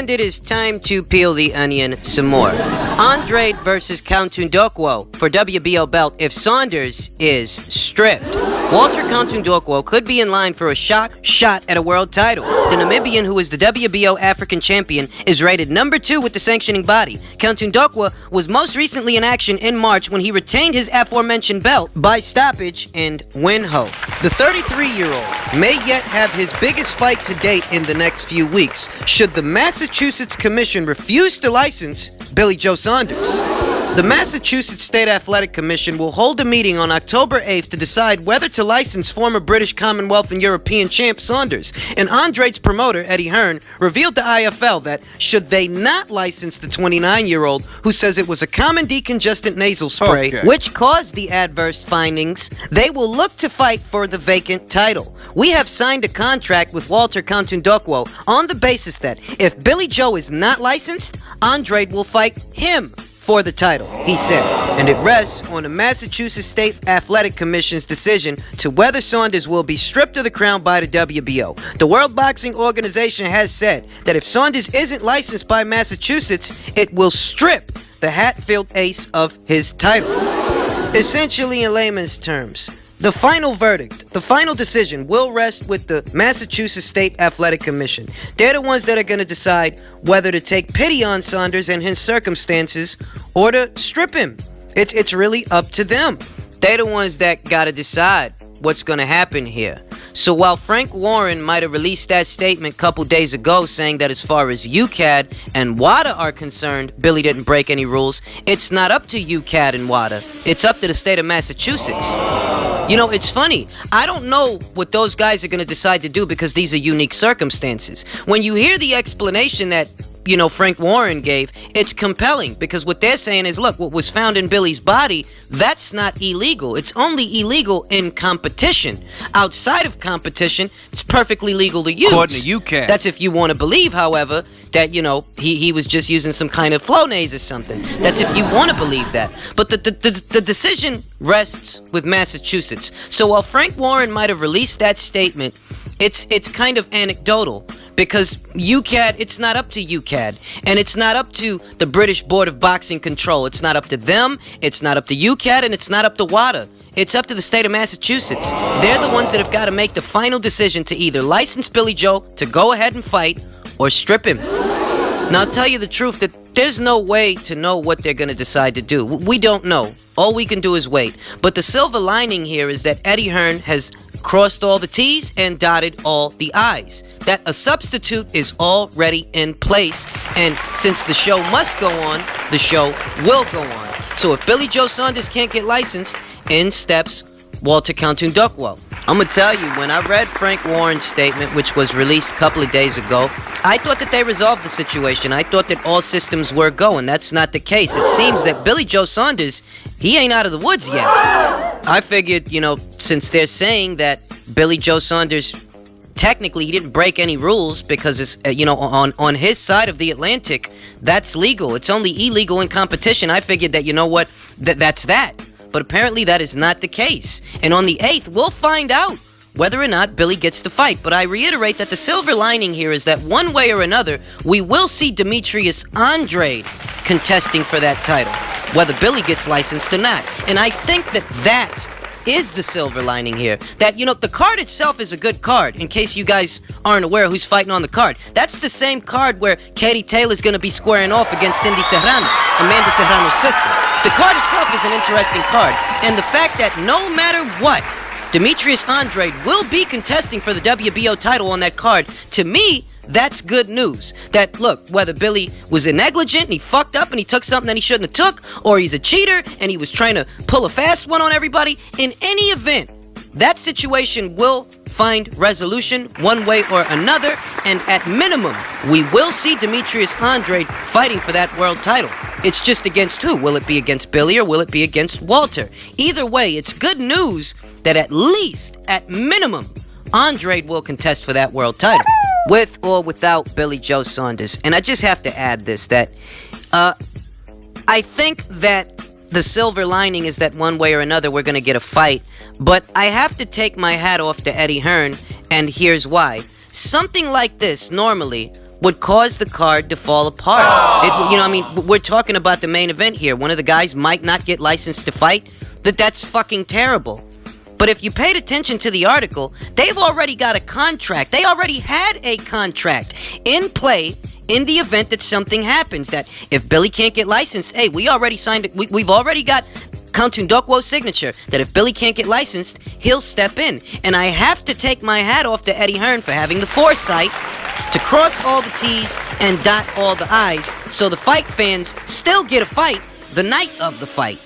And it is time to peel the onion some more. Andrade versus Kauntundokwa for WBO belt if Saunders is stripped. Walter Kauntundokwa could be in line for a shock shot at a world title. The Namibian, who is the WBO African champion, is rated number 2 with the sanctioning body. Kauntundokwa was most recently in action in March when he retained his aforementioned belt by stoppage in Windhoek. The 33-year-old may yet have his biggest fight to date in the next few weeks, should the Massachusetts Commission refuse to license Billy Joe Saunders. The Massachusetts State Athletic Commission will hold a meeting on October 8th to decide whether to license former British Commonwealth and European champ Saunders. And Andrade's promoter, Eddie Hearn, revealed to IFL that should they not license the 29-year-old, who says it was a common decongestant nasal spray, which caused the adverse findings, they will look to fight for the vacant title. We have signed a contract with Walter Kauntundokwa on the basis that if Billy Joe is not licensed, Andrade will fight him for the title, he said, and it rests on the Massachusetts State Athletic Commission's decision to whether Saunders will be stripped of the crown by the WBO. The World Boxing Organization has said that if Saunders isn't licensed by Massachusetts, it will strip the Hatfield ace of his title. Essentially, in layman's terms, the final verdict, the final decision will rest with the Massachusetts State Athletic Commission. They're the ones that are going to decide whether to take pity on Saunders and his circumstances or to strip him. It's really up to them. They're the ones that got to decide what's going to happen here. So while Frank Warren might have released that statement a couple days ago saying that as far as UCAD and WADA are concerned, Billy didn't break any rules, it's not up to UCAD and WADA. It's up to the state of Massachusetts. You know, it's funny. I don't know what those guys are going to decide to do because these are unique circumstances. When you hear the explanation that, you know, Frank Warren gave, it's compelling because what they're saying is, look, what was found in Billy's body, that's not illegal. It's only illegal in competition. Outside of competition, it's perfectly legal to use. According to UCAD. That's if you want to believe, however, that, you know, he was just using some kind of Flonase or something. That's if you want to believe that. But the decision rests with Massachusetts. So while Frank Warren might have released that statement, it's kind of anecdotal. Because UCAD, it's not up to UCAD. And it's not up to the British Board of Boxing Control. It's not up to them. It's not up to UCAD. And it's not up to WADA. It's up to the state of Massachusetts. They're the ones that have got to make the final decision to either license Billy Joe to go ahead and fight or strip him. Now, I'll tell you the truth that there's no way to know what they're going to decide to do. We don't know. All we can do is wait. But the silver lining here is that Eddie Hearn has crossed all the T's and dotted all the I's. That a substitute is already in place. And since the show must go on, the show will go on. So if Billy Joe Saunders can't get licensed, in steps Walter Kauntundokwa. I'm going to tell you, when I read Frank Warren's statement, which was released a couple of days ago, I thought that they resolved the situation. I thought that all systems were going. That's not the case. It seems that Billy Joe Saunders, he ain't out of the woods yet. I figured, you know, since they're saying that Billy Joe Saunders, technically he didn't break any rules because it's, you know, on his side of the Atlantic, that's legal. It's only illegal in competition. I figured that, you know what, that's that. But apparently that is not the case. And on the 8th, we'll find out whether or not Billy gets the fight. But I reiterate that the silver lining here is that one way or another, we will see Demetrius Andrade contesting for that title, whether Billy gets licensed or not. And I think that is the silver lining here. That, you know, the card itself is a good card, in case you guys aren't aware who's fighting on the card. That's the same card where Katie Taylor's going to be squaring off against Cindy Serrano, Amanda Serrano's sister. The card itself is an interesting card, and the fact that no matter what, Demetrius Andrade will be contesting for the WBO title on that card, to me, that's good news. That, look, whether Billy was negligent and he fucked up and he took something that he shouldn't have took, or he's a cheater and he was trying to pull a fast one on everybody, in any event, that situation will find resolution one way or another, and at minimum, we will see Demetrius Andrade fighting for that world title. It's just against who? Will it be against Billy or will it be against Walter? Either way, it's good news that at least, at minimum, Andrade will contest for that world title, with or without Billy Joe Saunders. And I just have to add this, that I think that the silver lining is that one way or another we're going to get a fight, but I have to take my hat off to Eddie Hearn, and here's why. Something like this, normally, would cause the card to fall apart. We're talking about the main event here. One of the guys might not get licensed to fight. That's fucking terrible. But if you paid attention to the article, they've already got a contract. They already had a contract in play in the event that something happens. That if Billy can't get licensed, hey, we already signed it. We've already got Kauntundokwa's signature that if Billy can't get licensed, he'll step in. And I have to take my hat off to Eddie Hearn for having the foresight to cross all the T's and dot all the I's so the fight fans still get a fight the night of the fight.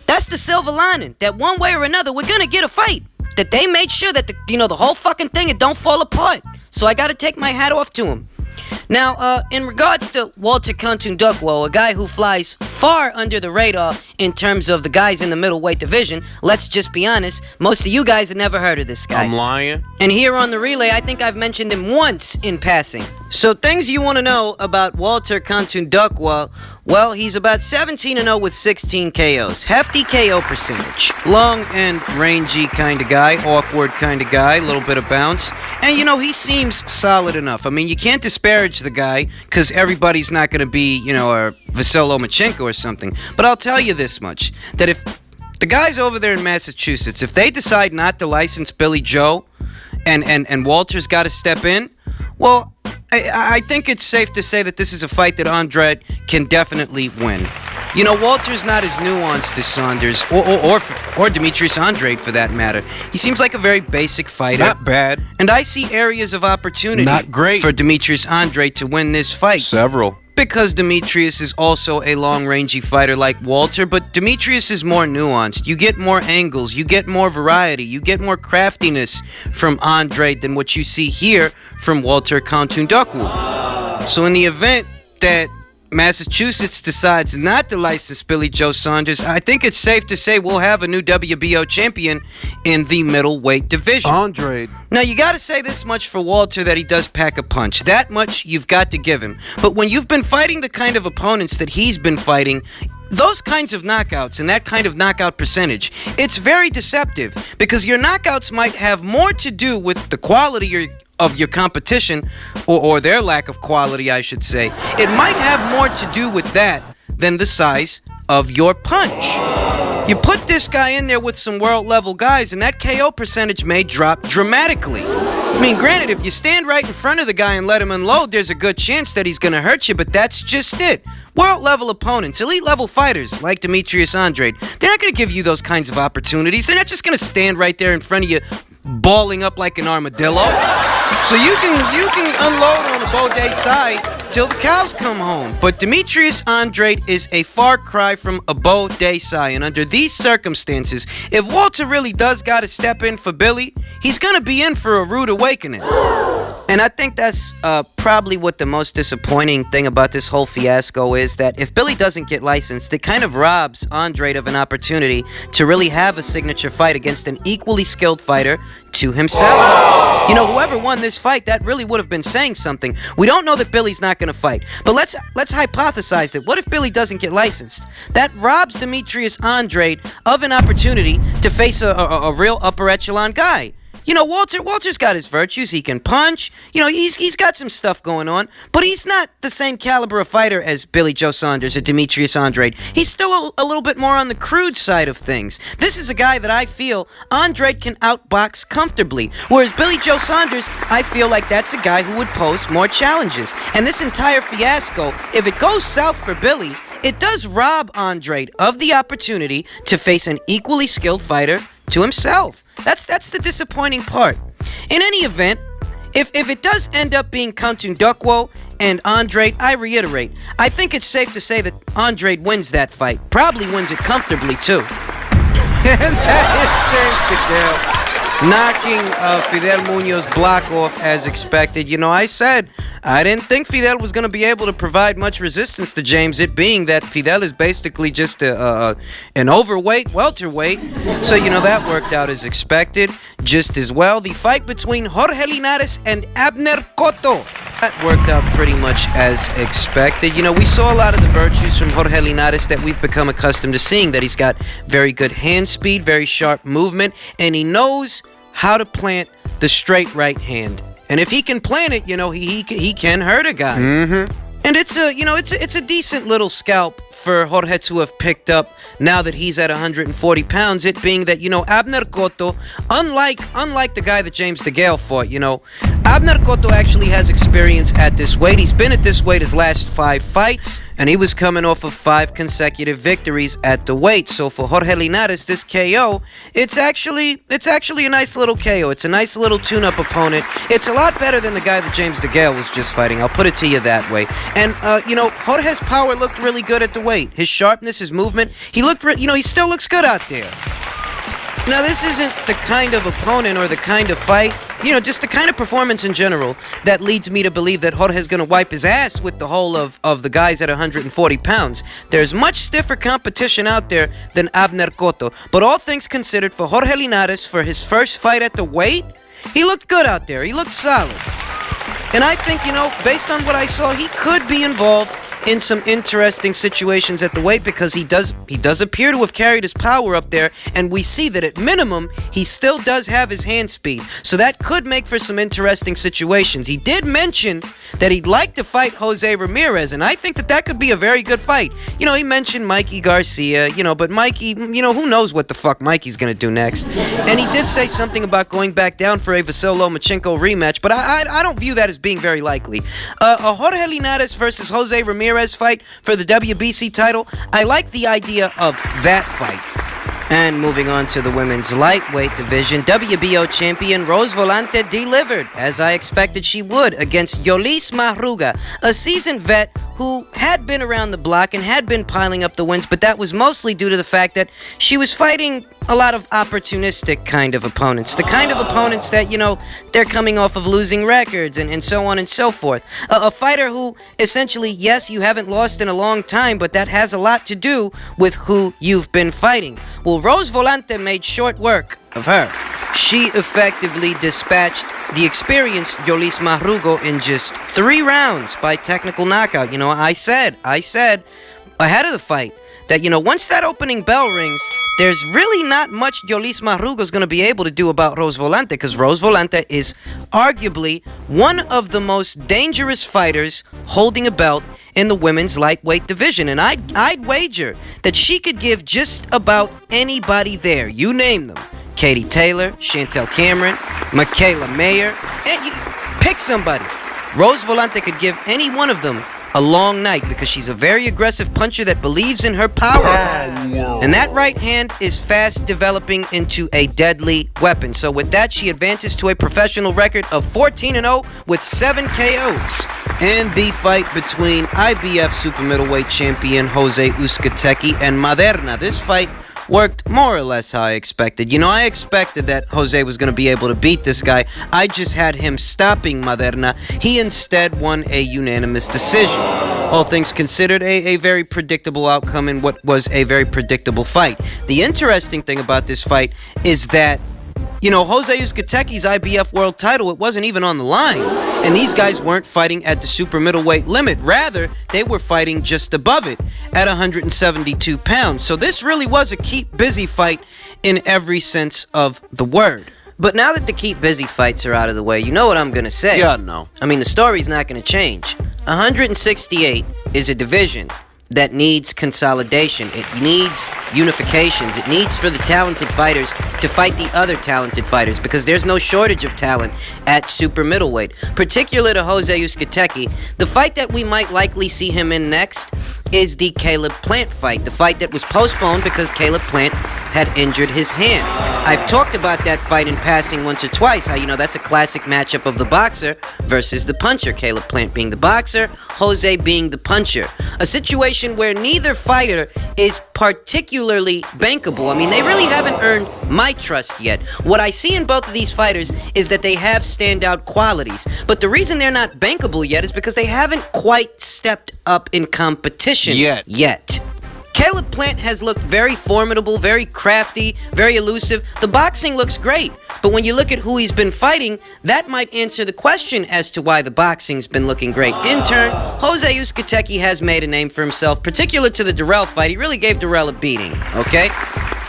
That's the silver lining, that one way or another, we're gonna get a fight. That they made sure that the whole fucking thing, it don't fall apart. So I gotta take my hat off to him. Now, in regards to Walter Kauntundokwa, a guy who flies far under the radar in terms of the guys in the middleweight division, let's just be honest, most of you guys have never heard of this guy. I'm lying. And here on the relay, I think I've mentioned him once in passing. So things you want to know about Walter Kauntundokwa, well, he's about 17-0 with 16 KOs. Hefty KO percentage. Long and rangy kind of guy, awkward kind of guy, a little bit of bounce. And he seems solid enough. I mean, you can't disparage the guy because everybody's not going to be, a Vasyl Lomachenko or something. But I'll tell you this much, that if the guys over there in Massachusetts, if they decide not to license Billy Joe and Walter's got to step in, well, I think it's safe to say that this is a fight that Andrade can definitely win. Walter's not as nuanced as Saunders or Demetrius Andrade for that matter. He seems like a very basic fighter. Not bad. And I see areas of opportunity Not great. for Demetrius Andrade to win this fight. Several. Because Demetrius is also a long-rangey fighter like Walter, but Demetrius is more nuanced. You get more angles, you get more variety, you get more craftiness from Andrade than what you see here from Walter Kauntundokwa. So in the event that Massachusetts decides not to license Billy Joe Saunders, I think it's safe to say we'll have a new WBO champion in the middleweight division. Andrade. Now, you got to say this much for Walter, that he does pack a punch. That much you've got to give him. But when you've been fighting the kind of opponents that he's been fighting, those kinds of knockouts and that kind of knockout percentage, it's very deceptive because your knockouts might have more to do with the quality of your competition, or their lack of quality, I should say. It might have more to do with that than the size of your punch. You put this guy in there with some world-level guys, and that KO percentage may drop dramatically. I mean, granted, if you stand right in front of the guy and let him unload, there's a good chance that he's going to hurt you, but that's just it. World-level opponents, elite-level fighters like Demetrius Andrade, they're not going to give you those kinds of opportunities. They're not just going to stand right there in front of you balling up like an armadillo. So you can unload on the Baudet side till the cows come home. But Demetrius Andrade is a far cry from a Baudet side. And under these circumstances, if Walter really does got to step in for Billy, he's going to be in for a rude awakening. And I think that's probably what the most disappointing thing about this whole fiasco is, that if Billy doesn't get licensed, it kind of robs Andrade of an opportunity to really have a signature fight against an equally skilled fighter to himself. Whoever won this fight, that really would have been saying something. We don't know that Billy's not going to fight, but let's hypothesize that. What if Billy doesn't get licensed? That robs Demetrius Andrade of an opportunity to face a real upper echelon guy. Walter's got his virtues. He can punch. He's got some stuff going on, but he's not the same caliber of fighter as Billy Joe Saunders or Demetrius Andrade. He's still a little bit more on the crude side of things. This is a guy that I feel Andrade can outbox comfortably, whereas Billy Joe Saunders, I feel like that's a guy who would pose more challenges. And this entire fiasco, if it goes south for Billy, it does rob Andrade of the opportunity to face an equally skilled fighter to himself. That's the disappointing part. In any event, if it does end up being Kauntundokwa and Andrade, I reiterate, I think it's safe to say that Andrade wins that fight. Probably wins it comfortably, too. And that is James Goodell knocking Fidel Muñoz's block off as expected. I said I didn't think Fidel was going to be able to provide much resistance to James, it being that Fidel is basically just an overweight welterweight. So, that worked out as expected just as well. The fight between Jorge Linares and Abner Cotto, that worked out pretty much as expected. We saw a lot of the virtues from Jorge Linares that we've become accustomed to seeing, that he's got very good hand speed, very sharp movement, and he knows how to plant the straight right hand. And if he can plan it, he can hurt a guy. And it's a decent little scalp for Jorge to have picked up now that he's at 140 pounds. It being that, Abner Cotto, unlike the guy that James DeGale fought, Abner Cotto actually has experience at this weight. He's been at this weight his last 5 fights, and he was coming off of 5 consecutive victories at the weight. So for Jorge Linares, this KO, it's actually a nice little KO. It's a nice little tune-up opponent. It's a lot better than the guy that James DeGale was just fighting. I'll put it to you that way. And Jorge's power looked really good at the weight. His sharpness, his movement, he still looks good out there. Now, this isn't the kind of opponent or the kind of fight, just the kind of performance in general that leads me to believe that Jorge's going to wipe his ass with the whole of the guys at 140 pounds. There's much stiffer competition out there than Abner Cotto. But all things considered, for Jorge Linares, for his first fight at the weight, he looked good out there. He looked solid. And I think, based on what I saw, he could be involved in some interesting situations at the weight, because he does appear to have carried his power up there, and we see that at minimum he still does have his hand speed, so that could make for some interesting situations. He did mention that he'd like to fight Jose Ramirez, and I think that could be a very good fight. He mentioned Mikey Garcia, but Mikey, who knows what the fuck Mikey's gonna do next. And he did say something about going back down for a Vasyl Lomachenko rematch, but I don't view that as being very likely. A Jorge Linares versus Jose Ramirez fight for the WBC title, I like the idea of that fight. And moving on to the women's lightweight division, WBO champion Rose Volante delivered, as I expected she would, against Yolis Mahruga, a seasoned vet who had been around the block and had been piling up the wins, but that was mostly due to the fact that she was fighting a lot of opportunistic kind of opponents. The kind of opponents that, they're coming off of losing records and so on and so forth. A fighter who, essentially, yes, you haven't lost in a long time, but that has a lot to do with who you've been fighting. Well, Rose Volante made short work of her. She effectively dispatched the experienced Yolis Mahruga in just 3 rounds by technical knockout. I said ahead of the fight that, once that opening bell rings, there's really not much Yolis Mahruga's going to be able to do about Rose Volante, because Rose Volante is arguably one of the most dangerous fighters holding a belt in the women's lightweight division. And I'd wager that she could give just about anybody there, you name them, Katie Taylor, Chantel Cameron, Michaela Mayer, and you pick somebody. Rose Volante could give any one of them a long night, because she's a very aggressive puncher that believes in her power. And that right hand is fast developing into a deadly weapon. So with that, she advances to a professional record of 14-0 with 7 KOs. In the fight between IBF super middleweight champion Jose Uzcategui and Maderna, this fight worked more or less how I expected. I expected that Jose was going to be able to beat this guy. I just had him stopping Maderna. He instead won a unanimous decision. All things considered, a very predictable outcome in what was a very predictable fight. The interesting thing about this fight is that, Jose Uzcategui's IBF world title, it wasn't even on the line. And these guys weren't fighting at the super middleweight limit. Rather, they were fighting just above it at 172 pounds. So this really was a keep busy fight in every sense of the word. But now that the keep busy fights are out of the way, you know what I'm going to say. Yeah, no. I mean, the story's not going to change. 168 is a division that needs consolidation. It needs unifications. It needs for the talented fighters to fight the other talented fighters, because there's no shortage of talent at super middleweight. Particular to Jose Uzcategui, the fight that we might likely see him in next is the Caleb Plant fight, the fight that was postponed because Caleb Plant had injured his hand. I've talked about that fight in passing once or twice, how, that's a classic matchup of the boxer versus the puncher. Caleb Plant being the boxer, Jose being the puncher. A situation where neither fighter is particularly bankable. I mean, they really haven't earned my trust yet. What I see in both of these fighters is that they have standout qualities, but the reason they're not bankable yet is because they haven't quite stepped up in competition yet. Caleb Plant has looked very formidable, very crafty, very elusive. The boxing looks great, but when you look at who he's been fighting, that might answer the question as to why the boxing's been looking great. In turn, Jose Uzcategui has made a name for himself, particular to the Durrell fight. He really gave Durrell a beating, okay?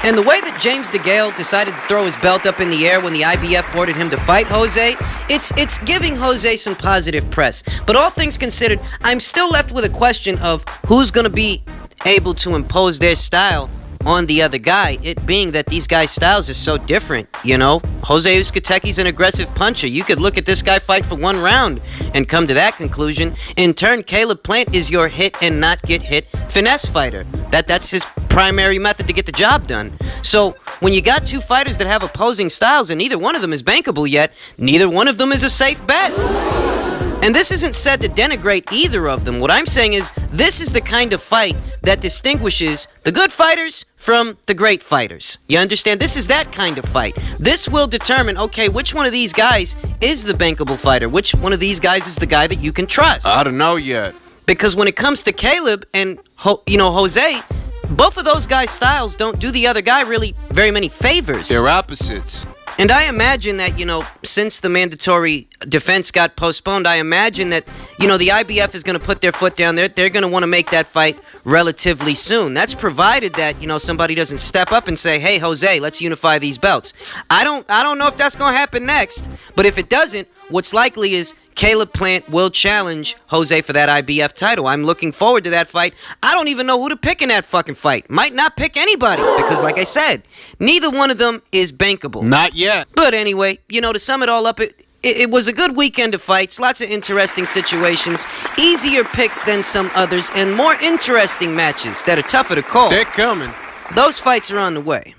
And the way that James DeGale decided to throw his belt up in the air when the IBF ordered him to fight Jose, it's giving Jose some positive press. But all things considered, I'm still left with a question of who's going to be able to impose their style on the other guy, it being that these guys' styles are so different, you know? Jose Uzcatequi's an aggressive puncher. You could look at this guy fight for one round and come to that conclusion. In turn, Caleb Plant is your hit and not get hit finesse fighter. That's his primary method to get the job done. So, when you got two fighters that have opposing styles and neither one of them is bankable yet, neither one of them is a safe bet. And this isn't said to denigrate either of them. What I'm saying is, this is the kind of fight that distinguishes the good fighters from the great fighters. You understand? This is that kind of fight. This will determine, okay, which one of these guys is the bankable fighter? Which one of these guys is the guy that you can trust? I don't know yet. Because when it comes to Caleb and, Jose, both of those guys' styles don't do the other guy really very many favors. They're opposites. And I imagine that, since the mandatory defense got postponed, I imagine that, the IBF is going to put their foot down there. They're going to want to make that fight relatively soon. That's provided that, somebody doesn't step up and say, hey, Jose, let's unify these belts. I don't know if that's going to happen next, but if it doesn't, what's likely is Caleb Plant will challenge Jose for that IBF title. I'm looking forward to that fight. I don't even know who to pick in that fucking fight. Might not pick anybody because, like I said, neither one of them is bankable. Not yet. But anyway, to sum it all up, it was a good weekend of fights. Lots of interesting situations. Easier picks than some others and more interesting matches that are tougher to call. They're coming. Those fights are on the way.